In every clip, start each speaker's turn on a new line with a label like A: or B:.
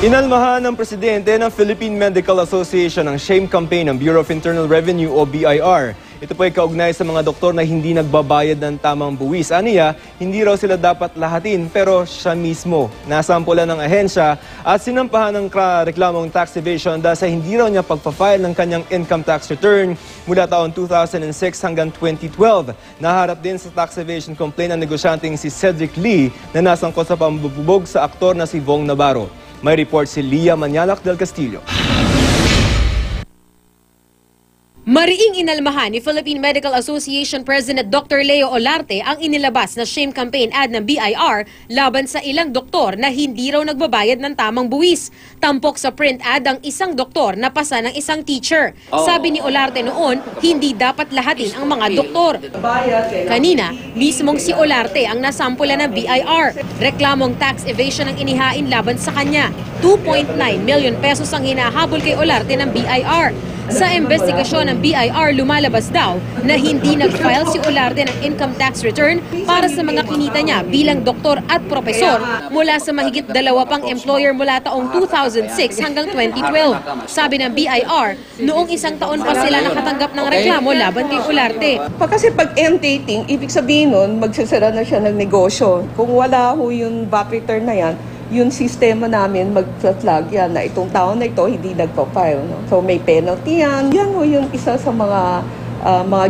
A: Inalmahan ng presidente ng Philippine Medical Association ang shame campaign ng Bureau of Internal Revenue o BIR. Ito po ay kaugnay sa mga doktor na hindi nagbabayad ng tamang buwis. Aniya, hindi raw sila dapat lahatin pero siya mismo nasampulan ng ahensya at sinampahan ng reklamong tax evasion dahil sa hindi raw niya pagpa-file ng kanyang income tax return mula taon 2006 hanggang 2012. Naharap din sa tax evasion complaint ang negosyanteng si Cedric Lee na nasangkot sa pambubog sa aktor na si Vong Navarro. May report si Lia Manialak del Castillo.
B: Mariing inalmahan ni Philippine Medical Association President Dr. Leo Olarte ang inilabas na shame campaign ad ng BIR laban sa ilang doktor na hindi raw nagbabayad ng tamang buwis. Tampok sa print ad ang isang doktor na pasa ng isang teacher. Sabi ni Olarte noon, hindi dapat lahatin ang mga doktor. Kanina, mismong si Olarte ang nasampulan ng BIR. Reklamong tax evasion ang inihain laban sa kanya. 2.9 million pesos ang hinahabol kay Olarte ng BIR. Sa investigasyon ng BIR, lumalabas daw na hindi nag-file si Olarte ng income tax return para sa mga kinita niya bilang doktor at propesor mula sa mahigit 2 pang employer mula taong 2006 hanggang 2012. Sabi ng BIR, noong isang taon pa sila nakatanggap ng reklamo laban kay Olarte.
C: Kasi pag end dating, ibig sabihin nun, magsasara na siya ng negosyo. Kung wala ho yung VAT return na yan, yung sistema namin mag-flag yan na itong taon na ito hindi nagpa-file. No? So may penalty yan. Yan ho yung isa sa mga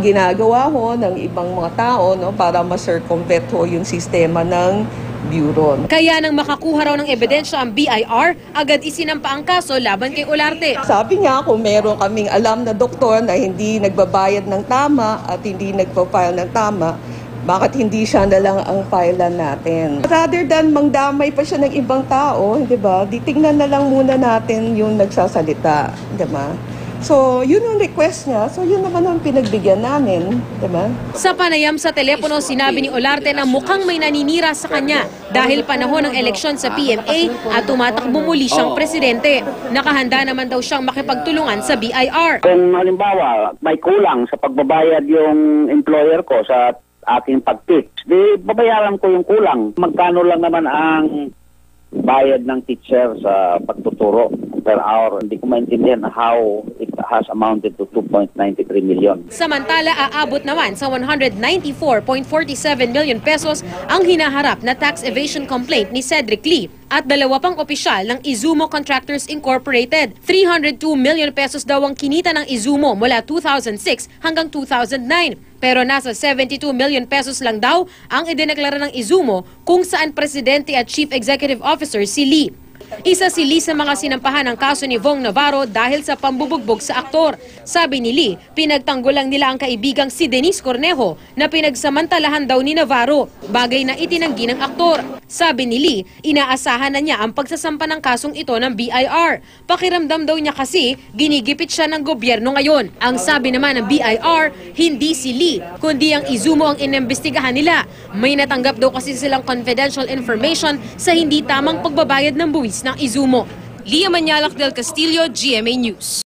C: ginagawa ho ng ibang mga tao, no? Para ma-circumvent ho yung sistema ng bureau.
B: Kaya nang makakuha raw ng ebidensya ang BIR, agad isinampa ang kaso laban kay Olarte.
C: Sabi niya kung meron kaming alam na doktor na hindi nagbabayad ng tama at hindi nagpa-file ng tama, bakit hindi siya na lang ang filean natin? Rather than mangdamay pa siya ng ibang tao, di ba? Tingnan na lang muna natin yung nagsasalita, di ba? So, yun ang request niya. So, yun naman ang pinagbigyan namin, di ba?
B: Sa panayam sa telepono, sinabi ni Olarte na mukhang may naninira sa kanya dahil panahon ng eleksyon sa PMA at tumatakbo muli siyang presidente. Nakahanda naman daw siyang makipagtulungan sa BIR.
D: Kung halimbawa, may kulang sa pagbabayad yung employer ko sa ating pag-fix, di babayaran ko yung kulang. Magkano lang naman ang bayad ng teacher sa pagtuturo per hour? Hindi ko maintindihan how it has amounted to 2.93 million.
B: Samantala, aabot naman sa 194.47 million pesos ang hinaharap na tax evasion complaint ni Cedric Lee at 2 pang opisyal ng Izumo Contractors Incorporated. 302 million pesos daw ang kinita ng Izumo mula 2006 hanggang 2009. Pero nasa 72 million pesos lang daw ang idineklara ng Izumo kung saan presidente at chief executive officer si Lee. Isa si Lee sa mga sinampahan ng kaso ni Vong Navarro dahil sa pambubugbog sa aktor. Sabi ni Lee, pinagtanggulang nila ang kaibigang si Denise Cornejo na pinagsamantalahan daw ni Navarro, bagay na itinanggi ng aktor. Sabi ni Lee, inaasahan na niya ang pagsasampa ng kasong ito ng BIR. Pakiramdam daw niya kasi ginigipit siya ng gobyerno ngayon. Ang sabi naman ng BIR, hindi si Lee, kundi ang Izumo ang inimbestigahan nila. May natanggap daw kasi silang confidential information sa hindi tamang pagbabayad ng buwis ng Izumo. Lia Manialak del Castillo, GMA News.